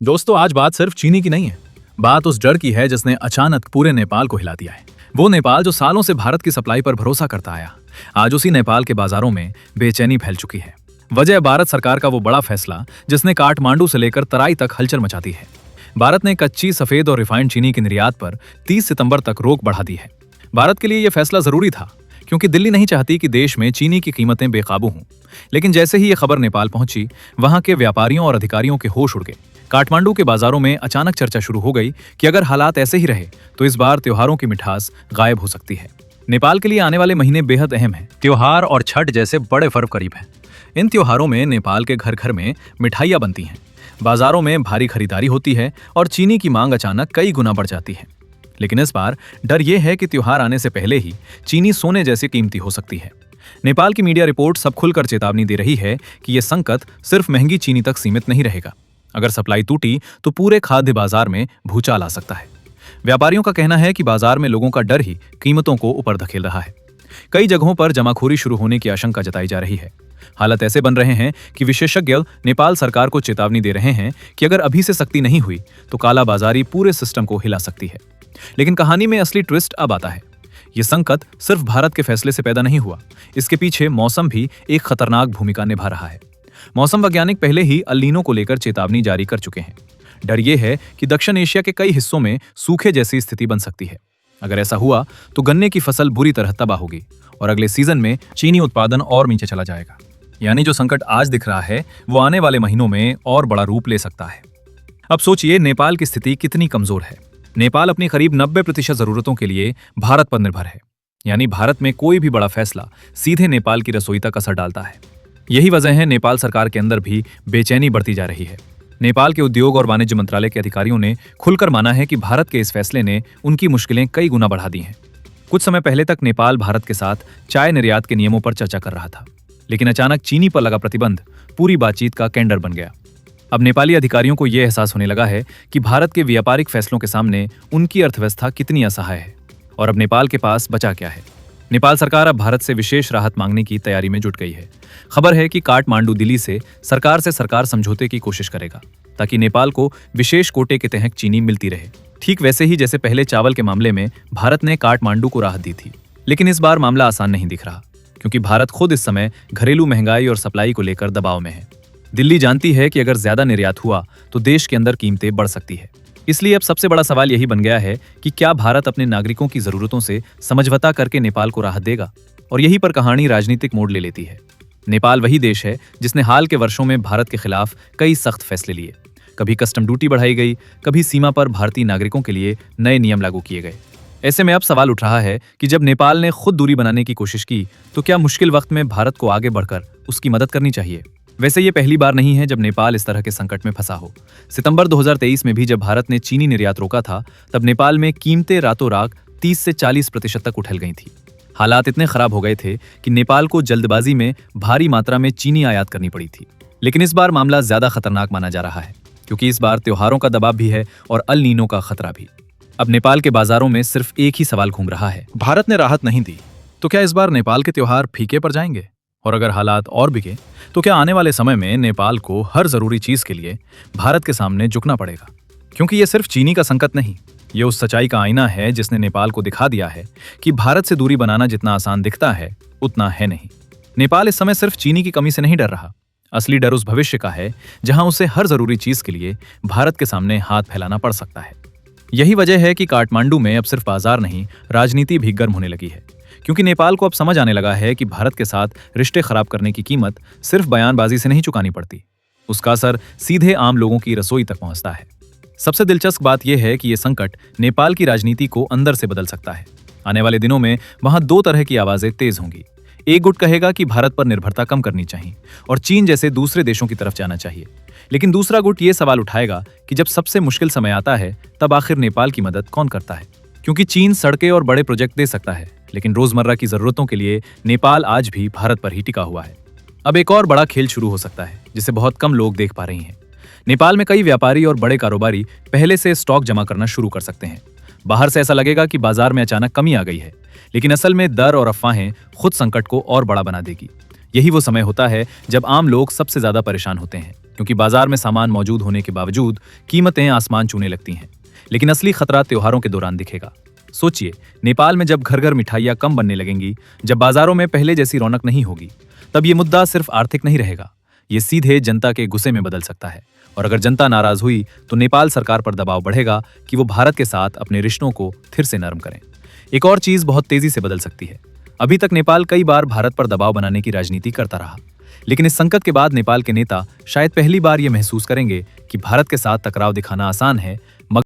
दोस्तों, आज बात सिर्फ चीनी की नहीं है। बात उस डर की है जिसने अचानक पूरे नेपाल को हिला दिया है। वो नेपाल जो सालों से भारत की सप्लाई पर भरोसा करता आया, आज उसी नेपाल के बाजारों में बेचैनी फैल चुकी है। वजह भारत सरकार का वो बड़ा फैसला जिसने काठमांडू से लेकर तराई तक हलचल मचा दी है। भारत ने कच्ची, सफेद और रिफाइंड चीनी के निर्यात पर 30 सितंबर तक रोक बढ़ा दी है। भारत के लिए यह फैसला जरूरी था, क्योंकि दिल्ली नहीं चाहती कि देश में चीनी की कीमतें बेकाबू हों। लेकिन जैसे ही ये खबर नेपाल पहुंची, वहां के व्यापारियों और अधिकारियों के होश उड़ गए। काठमांडू के बाजारों में अचानक चर्चा शुरू हो गई कि अगर हालात ऐसे ही रहे तो इस बार त्योहारों की मिठास गायब हो सकती है। नेपाल के लिए आने वाले महीने बेहद अहम हैं। त्योहार और छठ जैसे बड़े पर्व करीब हैं। इन त्योहारों में नेपाल के घर घर में मिठाइयां बनती हैं, बाजारों में भारी खरीदारी होती है और चीनी की मांग अचानक कई गुना बढ़ जाती है। लेकिन इस बार डर यह है कि त्योहार आने से पहले ही चीनी सोने जैसी कीमती हो सकती है। नेपाल की मीडिया रिपोर्ट सब खुलकर चेतावनी दे रही है कि यह संकट सिर्फ महंगी चीनी तक सीमित नहीं रहेगा। अगर सप्लाई टूटी तो पूरे खाद्य बाजार में भूचाल आ सकता है। व्यापारियों का कहना है कि बाजार में लोगों का डर ही कीमतों को ऊपर धकेल रहा है। कई जगहों पर जमाखोरी शुरू होने की आशंका जताई जा रही है। हालात ऐसे बन रहे हैं कि विशेषज्ञ नेपाल सरकार को चेतावनी दे रहे हैं कि अगर अभी से सख्ती नहीं हुई तो काला बाजारी पूरे सिस्टम को हिला सकती है। लेकिन कहानी में असली ट्विस्ट अब आता है। ये संकट सिर्फ भारत के फैसले से पैदा नहीं हुआ, इसके पीछे मौसम भी एक खतरनाक भूमिका निभा रहा है। मौसम वैज्ञानिक पहले ही अल नीनो को लेकर चेतावनी जारी कर चुके हैं। डर यह है कि दक्षिण एशिया के कई हिस्सों में सूखे जैसी स्थिति बन सकती है। अगर ऐसा हुआ तो गन्ने की फसल बुरी तरह तबाह होगी और अगले सीजन में चीनी उत्पादन और नीचे चला जाएगा। यानी जो संकट आज दिख रहा है वो आने वाले महीनों में और बड़ा रूप ले सकता है। अब सोचिए नेपाल की स्थिति कितनी कमजोर है। नेपाल अपनी करीब 90% जरूरतों के लिए भारत पर निर्भर है। यानी भारत में कोई भी बड़ा फैसला सीधे नेपाल की रसोई तक असर डालता है। यही वजह है नेपाल सरकार के अंदर भी बेचैनी बढ़ती जा रही है। नेपाल के उद्योग और वाणिज्य मंत्रालय के अधिकारियों ने खुलकर माना है कि भारत के इस फैसले ने उनकी मुश्किलें कई गुना बढ़ा दी हैं। कुछ समय पहले तक नेपाल भारत के साथ चाय निर्यात के नियमों पर चर्चा कर रहा था, लेकिन अचानक चीनी पर लगा प्रतिबंध पूरी बातचीत का केंद्र बन गया। अब नेपाली अधिकारियों को यह एहसास होने लगा है कि भारत के व्यापारिक फैसलों के सामने उनकी अर्थव्यवस्था कितनी असहाय है और अब नेपाल के पास बचा क्या है। नेपाल सरकार अब भारत से विशेष राहत मांगने की तैयारी में जुट गई है। खबर है कि काठमांडू दिल्ली से सरकार समझौते की कोशिश करेगा, ताकि नेपाल को विशेष कोटे के तहत चीनी मिलती रहे। ठीक वैसे ही जैसे पहले चावल के मामले में भारत ने काठमांडू को राहत दी थी। लेकिन इस बार मामला आसान नहीं दिख रहा, क्योंकि भारत खुद इस समय घरेलू महंगाई और सप्लाई को लेकर दबाव में है। दिल्ली जानती है कि अगर ज्यादा निर्यात हुआ तो देश के अंदर कीमतें बढ़ सकती है। इसलिए अब सबसे बड़ा सवाल यही बन गया है कि क्या भारत अपने नागरिकों की जरूरतों से समझौता करके नेपाल को राहत देगा। और यहीं पर कहानी राजनीतिक मोड़ ले लेती है। नेपाल वही देश है जिसने हाल के वर्षों में भारत के खिलाफ कई सख्त फैसले लिए। कभी कस्टम ड्यूटी बढ़ाई गई, कभी सीमा पर भारतीय नागरिकों के लिए नए नियम लागू किए गए। ऐसे में अब सवाल उठ रहा है कि जब नेपाल ने खुद दूरी बनाने की कोशिश की तो क्या मुश्किल वक्त में भारत को आगे बढ़कर उसकी मदद करनी चाहिए। वैसे ये पहली बार नहीं है जब नेपाल इस तरह के संकट में फंसा हो। सितंबर 2023 में भी जब भारत ने चीनी निर्यात रोका था, तब नेपाल में कीमतें रातों रात 30 से 40% तक उछल गई थी। हालात इतने खराब हो गए थे कि नेपाल को जल्दबाजी में भारी मात्रा में चीनी आयात करनी पड़ी थी। लेकिन इस बार मामला ज्यादा खतरनाक माना जा रहा है, क्योंकि इस बार त्योहारों का दबाव भी है और अल नीनो का खतरा भी। अब नेपाल के बाजारों में सिर्फ एक ही सवाल घूम रहा है, भारत ने राहत नहीं दी तो क्या इस बार नेपाल के त्योहार फीके पड़ जाएंगे। और अगर हालात और बिगे तो क्या आने वाले समय में नेपाल को हर जरूरी चीज के लिए भारत के सामने झुकना पड़ेगा। क्योंकि ये सिर्फ चीनी का संकट नहीं, ये उस सच्चाई का आईना है जिसने नेपाल को दिखा दिया है कि भारत से दूरी बनाना जितना आसान दिखता है उतना है नहीं। नेपाल इस समय सिर्फ चीनी की कमी से नहीं डर रहा, असली डर उस भविष्य का है जहां उसे हर जरूरी चीज के लिए भारत के सामने हाथ फैलाना पड़ सकता है। यही वजह है कि काठमांडू में अब सिर्फ बाजार नहीं, राजनीति भी गर्म होने लगी है। क्योंकि नेपाल को अब समझ आने लगा है कि भारत के साथ रिश्ते खराब करने की कीमत सिर्फ बयानबाजी से नहीं चुकानी पड़ती, उसका असर सीधे आम लोगों की रसोई तक पहुंचता है। सबसे दिलचस्प बात यह है कि यह संकट नेपाल की राजनीति को अंदर से बदल सकता है। आने वाले दिनों में वहां दो तरह की आवाजें तेज होंगी। एक गुट कहेगा कि भारत पर निर्भरता कम करनी चाहिए और चीन जैसे दूसरे देशों की तरफ जाना चाहिए। लेकिन दूसरा गुट ये सवाल उठाएगा कि जब सबसे मुश्किल समय आता है तब आखिर नेपाल की मदद कौन करता है। क्योंकि चीन सड़कें और बड़े प्रोजेक्ट दे सकता है, लेकिन रोजमर्रा की जरूरतों के लिए नेपाल आज भी भारत पर ही टिका हुआ है। अब एक और बड़ा खेल शुरू हो सकता है जिसे बहुत कम लोग देख पा रही हैं। नेपाल में कई व्यापारी और बड़े कारोबारी पहले से स्टॉक जमा करना शुरू कर सकते हैं। बाहर से ऐसा लगेगा कि बाजार में अचानक कमी आ गई है, लेकिन असल में डर और अफवाहें खुद संकट को और बड़ा बना देगी। यही वो समय होता है जब आम लोग सबसे ज्यादा परेशान होते हैं। क्योंकि बाजार में सामान मौजूद होने के बावजूद कीमतें आसमान छूने लगती हैं। लेकिन असली खतरा त्योहारों के दौरान दिखेगा। सोचिए, नेपाल में जब घर घर मिठाइयाँ कम बनने लगेंगी, जब बाजारों में पहले जैसी रौनक नहीं होगी, तब ये मुद्दा सिर्फ आर्थिक नहीं रहेगा, ये सीधे जनता के गुस्से में बदल सकता है। और अगर जनता नाराज हुई तो नेपाल सरकार पर दबाव बढ़ेगा कि वो भारत के साथ अपने रिश्तों को फिर से नरम करें। एक और चीज बहुत तेजी से बदल सकती है। अभी तक नेपाल कई बार भारत पर दबाव बनाने की राजनीति करता रहा, लेकिन इस संकट के बाद नेपाल के नेता शायद पहली बार ये महसूस करेंगे कि भारत के साथ टकराव दिखाना आसान है,